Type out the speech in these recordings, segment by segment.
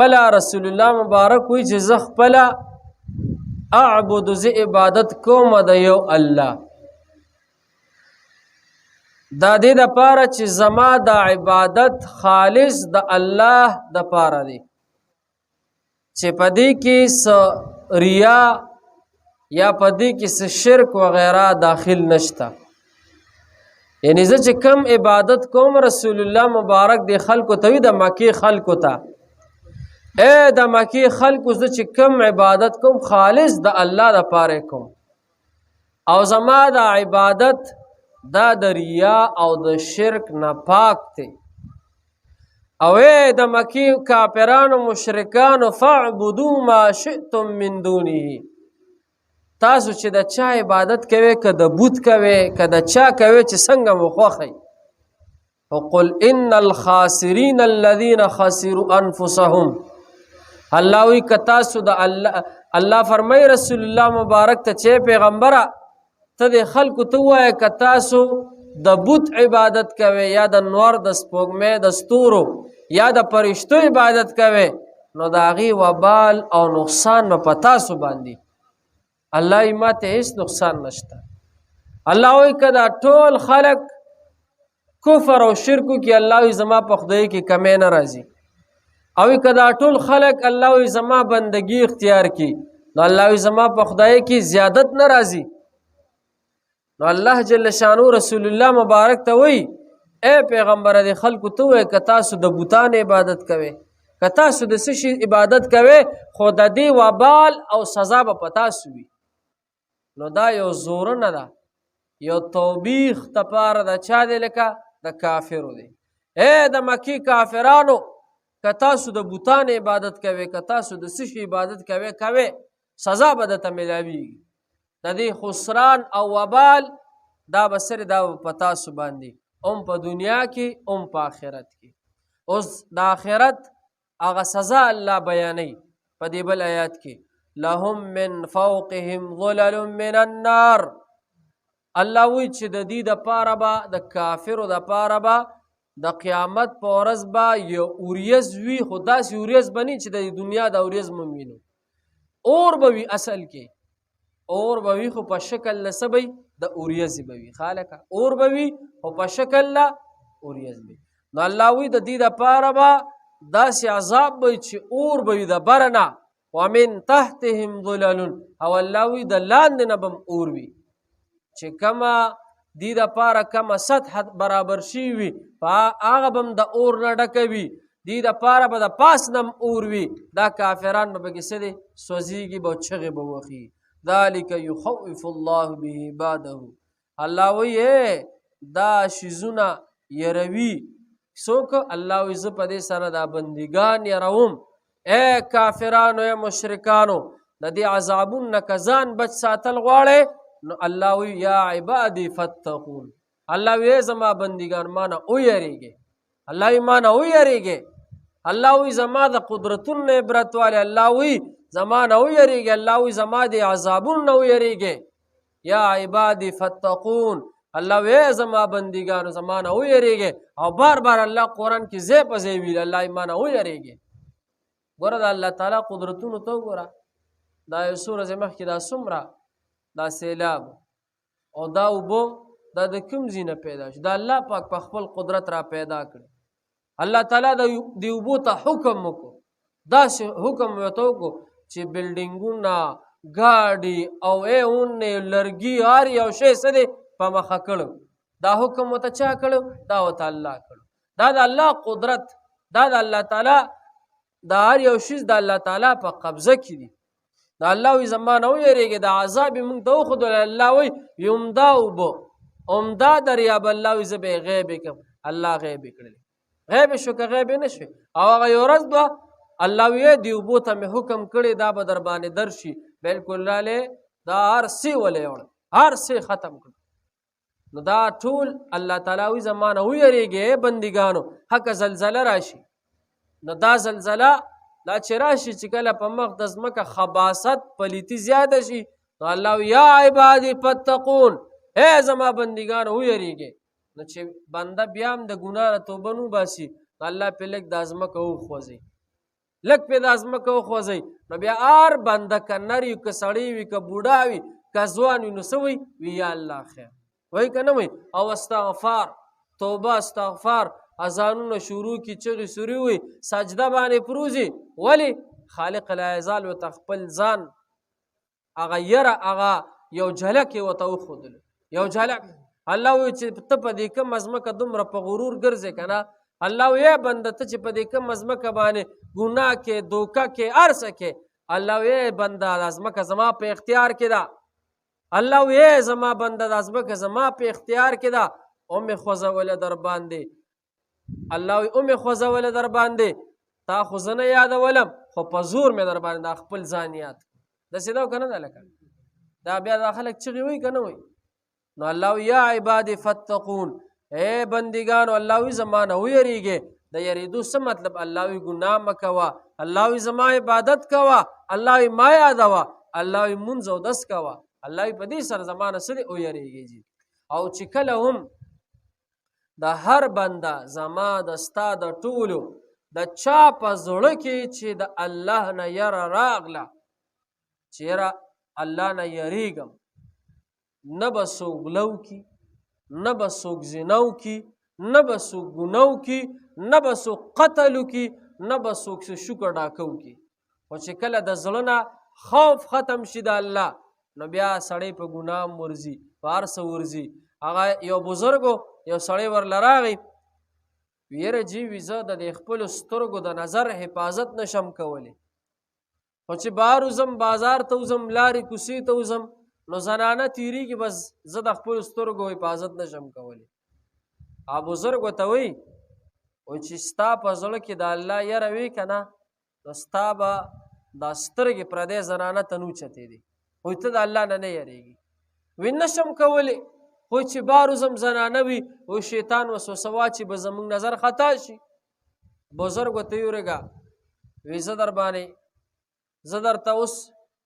پلا رسول الله مبارک وی چې زه خپله اعبد زه عبادت کوم د یو الله دا دې دپاره چې زما د عبادت خالص د الله دپاره دی چې په دې کې څه ریا یا په دې کې څه شرک وغیره داخل نشته یعنی زه چې کم عبادت کوم رسول الله مبارک دی خلکو ته وي د مکې خلکو ته د مکې خلکو زه چې کم عبادت کوم خالص د الله دپاره کوم او زما د عبادت دا د ریا او د شرک نه پاک دی او د مکې کافرانو مشرکانو فاعبدوا ما شئتم من دونه تاسو چې د چا عبادت کوئ که د بوت کوئ که د چا کوئ چې څنګه مو خوښئ وقل ان الخاسرین الذین خسروا انفسهم الله وی که تاسو د الله فرمای رسول الله مبارک ته چې پیغمبره ته د خلکو ته ووایه که تاسو د بوت عبادت کوئ یا د نور د سپوږمۍ د ستورو یا د فرشتو عبادت کوئ نو د هغې وبال او نقصان به په تاسو باندې الله یې ما ته هیڅ نقصان نشته الله وایي که دا ټول خلک کفر او شرکو کې الله وایي زما په خدای کې کمی نه راځي او که دا ټول خلک الله وایي زما بندگی اختیار کړي نو الله وایي زما په خدای کې زیادت نه راځي نو الله جل شانو رسول الله مبارک ته وایي ای پیغمبره د خلکو ته وایي که تاسو د بوتان عبادت کوئ که تاسو د څه شي عبادت کوئ خو د دې وبال او سزا به په تاسو وي نو دا یو زورنه ده یو توبیخ دپاره د چا دی لکه د کافرو دی د مکې کافرانو که تاسو د بوتان عبادت کوئ که تاسو د څه شي عبادت کوئ سزا به درته میلاویږي د دې خسران او وبال دا به صرف دا په تاسو باندې په دنیا کې په آخرت کې اوس د آخرت هغه سزا الله بیانوي په دې بل آیات کې لهم من فوقهم ظلل من النار الله وی چې د دې دپاره به د کافرو دپاره به د قیامت په ورځ به یو اوریځ وي خو داسې اوریځ به نه چې د دنیا د اوریځ مو وینو اور به وي اصل کې اور به وي خو په شکل له څه به د اوریځې به وي خالقه اور به وي خو په شکل له اوریځ به نو الله وی د دې دپاره به داسې عذاب به چې اور به وي د بره نه ومن تحتهم ظلل او الله وی د لاندې نه به اور وي چې کومه دې دپاره کومه سطح برابر شوي وي هغه به هم د اور نه ډکه وي دې دپاره به د پاس نه اور وي دا کافران به پکې څه دی سوځېږي به چغې به وخي ذلک یخوف الله به عباده الله وی دا شیزونه یروي څوک الله وی زه په دې سره دا بندګان یروم کافرانو مشرکانو د دې عذابون نه که ځان بچ ساتل غواړئ نو الله وی یا عبادی فتقون الله وی زما بندګان مانه ویریږئ الله وی مانه ویریږئ الله وی زما د قدرتونو نه عبرت والی الله وی زما نه ویریږئ الله وی زما د عذابونو نه ویریږئ یا عبادی فتقون الله وی زما بندګانو زما نه ویریږئ او بار بار الله قرآن کې ځای په ځای ویل الله یې مانه ویریږئ ګوره د الله تعالی قدرتونو ته وګوره دا یو څو ورځې مخکې دا څومره دا سیلاب او دا اوبه دا د کوم ځای نه پیدا شو دا الله پاک په خپل قدرت را پیدا کړي الله تعالی د اوبو ته حکم وکړو داسې حکم ورته وکړو چې بلډینګونه ګاډي او اونې لرګي هر یو شی څه دی په مخه کړو دا حکم ورته چا کړو دا ورته الله کړو دا د الله قدرت دا د الله تعالی دا هر یو شیز د الله تعالی په قبضه کې دي دا الله وی زما نه ویریږي د عذاب موږ ته وښودل الله وی یمدا اوبه عمده دریاب الله وی زه به غیب کړم الله غیب کړل غیب شو که غیب نه شو او هغه یو ورځ به الله وی دی اوبو ته مې حکم کړی دا به در باندې درشي بلکل رالی دا هر څه ولې وړ هر څه ختم کړ نو دا ټول الله تعالی وی زما نه ویریږي بندګانو حق زلزله راشي نو دا زلزله دا چې راشي چې کله په مخ د ځمکه خباثت پلیتي زیاده شي نو الله یا عبادی فتقون زما بندګانو ویریږي نو چې بنده بیا هم د ګناه نه توبه نه وباسي نو الله پې لږ دا ځمکه وخوځي لږ پې د ځمکه وخوځئ نو بیا هر بنده که نر وي که سړی وي که بوډا وي که ځوان وي نو څه وایي وي یا الله خیر وایي که نه وایي او استغفار توبه استغفار اذانونه شروع کي چغې سوري وي سجده باندې پروزي ولې خالق لا یزال ورته خپل ځان هغه یره هغه یو جھلک یې ورته وښودلو یو جھلک الله وایي چې ته په دې کومه ځمکه دومره په غرور ګرځې که نه الله وایي بنده ته چې په دې کومه ځمکه باندې ګناه کې دوکه کې هر څه کې الله وایي بنده دا ځمکه زما په اختیار کې ده الله وایي زما بنده دا ځمکه زما په اختیار کې ده مې خوځوله در باندې الله وایي مې خوځوله در باندې تا خو زه نه یادولم خو په زور مې در باندې دا خپل ځان یاد داسې ده که نه ده لکه دا بیا دا خلک چغې وایي که نه وایي نو الله یا عباد فتقون اے بندگانو الله وی زما نه ویریږئ د یریدو څه مطلب الله وی ګناه مه کوه الله وی زما عبادت کوه الله وی ما یادوه الله وی مونځ او دس کوه الله وی په دې سره زما نه څه دی ویریږئ او چې کله هم د هر بنده زما د ستا د ټولو د چا په زړه کې چې د الله نه یره راغله چې یره الله نه یریږم نه به څوک غلو کی نه به څوک زنا وکړي نه به څوک ګناه وکړي نه به څوک قتل وکړي نه به څوک شکر ډاکه وکړي خو چې کله د زړه نه خوف ختم شي د الله نو بیا سړی په ګناه هم ورځي په هر څه ورځي هغه یو بزرګو یو سړی ورله راغی ویره جی وي زه د دې خپلو سترګو د نظر حفاظت نشم کولی خو چې بهر وځم بازار ته وځم لارې کوڅې ته وځم نو زنانه تیریږي بس زه د خپلو سترګو حفاظت نشم کولی بزرګ ورته وایي چې ستا په زړه کې د الله یره وي که نه نو ستا به دا سترګې پردی زنانه ته نه اوچتې دي خو ته د الله نه نه یریږي وی نشم کولی خو چې بار وځم زنانه وي او شیطان وسوسه واچي به زموږ نظر خطا شي بزرګ ورته وي ورېږه وی زه در باندې زه درته اوس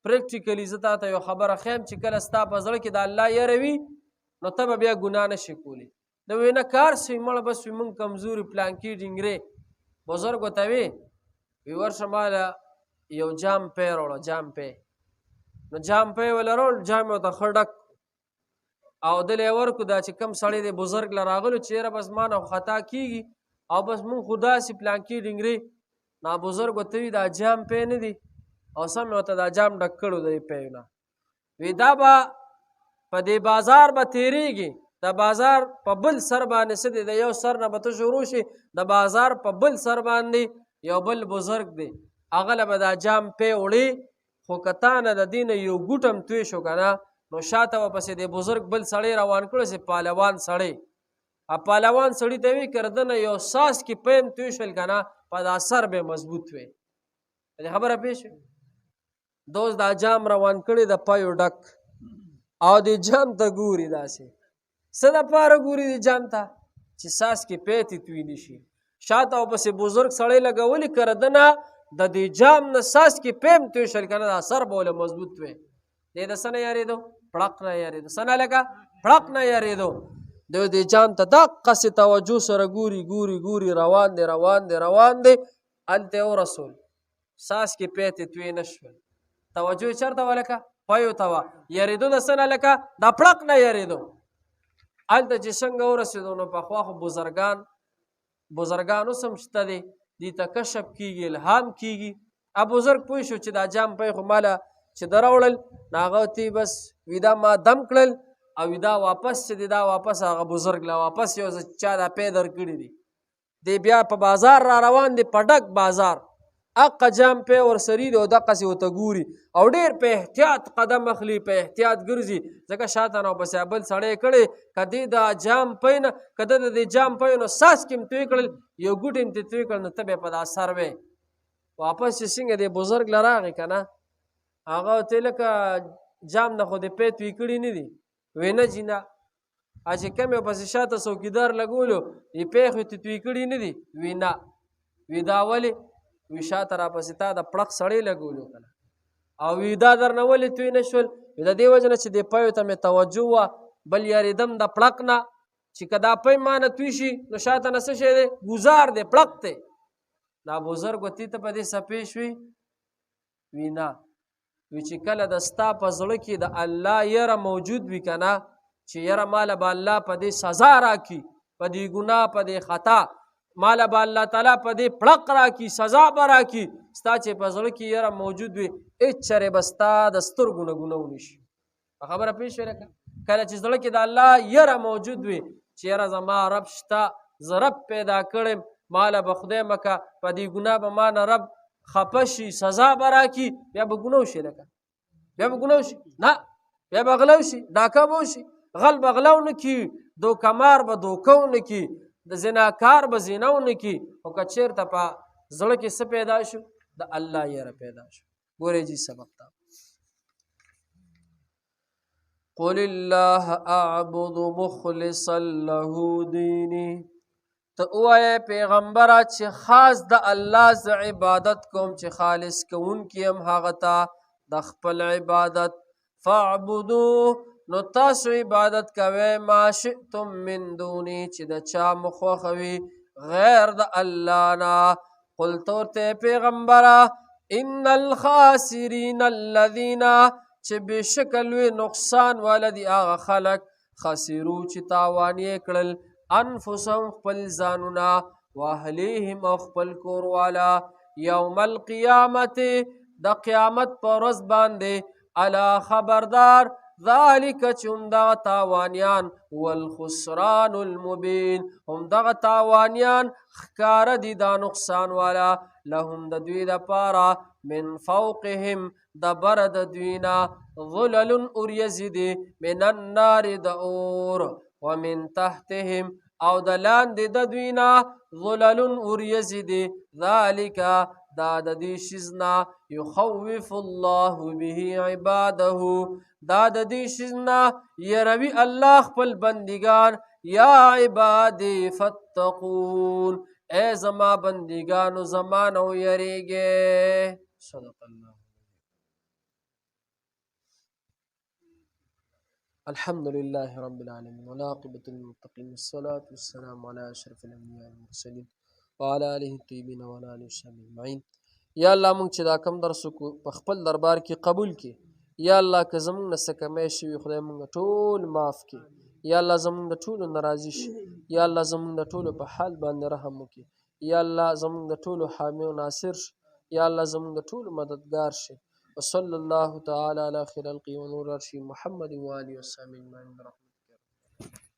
پریکټیکلی زه تا ته یو خبره خیم چې کله ستا په زړه کې د الله یره وي نو ته به بیا ګناه نشي کولی د وی نه کار سوی مړه بس وي موږ کمزوري پلانکي ډینګرې بزرګ ورته وي ورشه ماله یو جام پی راوړه جام پی نو جام پی وله راوړ جام یې ورته ښه ډک او دلې یې ورکړو دا چې کم سړی دی بزرګ له راغلو چې یاره بس ما نه خطا کېږي او بس مونږ خو داسې پلانکي ډینګرې نا بزرګ ورته وي دا جام پی نه دی او سم یې ورته دا جام ډک کړو د دې پیو نه وی دا به په دې بازار به تېرېږي د بازار په بل سر باندې څه دی د یو سر نه به ته شروع شي د بازار په بل سر باندې یو بل بزرګ دی هغه له به دا جام پی وړي خو که تا نه د دې نه یو ګوټم توی شو که نه نو شاته به پسې د بزرګ بل سړی روان کړو چې پهلوان سړی پهلوان سړي ته وي که د نه یو ساس کې پیم توی شول که نه په دا سر به مضبوط وي خبره پېښ شوې دوس دا جام روان کړی د پایو ډک او د جام ته ګوري داسې څه دپاره ګوري د جام ته چې ساس کې پیتې توی نه شي شاته او پسې بزرګ سړی لګولي که د نه د دې جام نه ساس کې پیم توی شول که نه دا سر به ولې مضبوط وي دی د څه نه یارېدو پړق نه یارېدو څه نه لکه پړق نه یارېدو د دې جام ته دقسې توجه سره ګوري ګوري ګوري روان دی روان دی روان دی هلته یې ورسول ساس کې پیتې توی نه شول توجه یې چېرته وه لکه پیو ته وه یارېدو د څه نه لکه دا پړق نه یارېدو هلته چې څنګه ورسېدو نو پخوا خو بزرګان اوس هم شته دی دې ته کشف کېږي الهام کېږي بزرګ پوه شو چې دا جام پی خو ماله چې د راوړل نو هغه تی بس ویدا ما دم کړل او ویدا واپس چې دی دا واپس هغه بزرګ له واپس یو چا دا پی درکړي دي دی بیا په بازار را روان دی په ډک بازار اقه جام پی ورسري دی او دقسې ورته ګوري او ډېر په احتیاط قدم اخلي په احتیاط ګرځي ځکه شاته نه پسې بل سړی کړی که دې دا جام پی نه که ده د دې جام پی نو ساس کې م توی کړل یو ګوټ یې م توی کړل نو ته بیا په دا سر وی واپس چې څنګه دی بزرګ له راغی که نه هغه ته لکه جام نه خو د پی توی کړي نه دي وی نه جي نه چې کم یو پسې شاته څوکیدار لګولو یې پی خو ته توی کړي نه دي وی نه وی دا ولې وی شاته را پسې تا د پړق سړی لګولو که نه او وی دا در نه ولې توی نه شول وی د دې وجه نه چې دې پیو ته مې توجه وه بل یارېدم د پړق نه چې که دا پی ما نه توی شي نو شاته نه څه شی دی ګزار دی پړق دی دا بزرګ ورته ته په دې سپې شوي وي نه وی چې کله د ستا په زړه کې د الله یره موجود وي که نه چې یره ماله به الله په دې سزا راکړي په دې ګناه په دې خطا ماله به الله تعالی په دې پړق راکړي سزا به راکړي ستا چې په زړه کې یره موجود وي هېڅ چرې به ستا د سترګو نه ګناه ونی شي په خبره پوه شوې لکه کله چې زړه کې د الله یره موجود وي چې یره زما رب شته زه رب پیدا کړم ماله به خدای مکه په دې ګناه به ما نه رب خفه شي سزا به راکړي بیا به ګناه وشي لکه بیا به ګناه وشي نه بیا به غلا وشي ډاکه به وشي غل به غلا ونه کړي دوکمار به دوکه ونه کړي د زناکار به زنا ونه کړي خو که چېرته په زړه کې څه پیدا شو د الله یره پیدا شو ګورې جي سبق ته قل الله اعبد مخلصا له دیني ته ووایې پیغمبره چې خاص د الله زه عبادت کوم چې خالص کوونکی یم هغه ته د خپل عبادت فاعبدو نو تاسو عبادت کوئ ما شئتم من دوني چې د چا مو خوښه وي غیر د الله نه قل ته ورته پیغمبره ان الخاسرین الذین چې بېشکه لوی نقصان والا دي هغه خلک خسرو چې تاوان یې کړل انفسهم خپل ځانونه واهلیهم او خپل کور والا یوم القیامت د قیامت په ورځ باندې الا خبردار ذالک چې همدغه تاوانیان والخسران المبین همدغه تاوانیان ښکاره دي دا نقصان والا لهم د دوی دپاره من فوقهم د بره د دوی نه ظلل اریځې دي من النار د اور ومن تحتهم او د لاندې د دوی نه ظلل اریځې دي ذالک دا د دې شیز نه یخوف الله به عباده دا د دې شیز نه یروي الله خپل بندګان یا عبادي فاتقون ای زما بندګانو زما نه ویریږئ صدق الله الحمد لله رب العالمين والعاقبة للمتقين والصلاة والسلام على أشرف الأنبياء والمرسلين وعلى آله الطيبين وعلى آله وصحبه أجمعين یا الله مونږ چې دا کم درس وکړو په خپل دربار کې قبول کړي یا الله که زمونږ نه څه کمی شوي خدای مونږ ټول معاف کړي یا الله زمونږ د ټولو نه راضي شي یا الله زمونږ د ټولو په حال باندې رحم وکړي یا الله زمونږ د ټولو حامی و ناصر شي یا الله زمونږ د ټولو مددگار شي وصلی الله تعالی علی خیر خلقه ونور عرشه محمد و آله وصحبه اجمعین برحمتک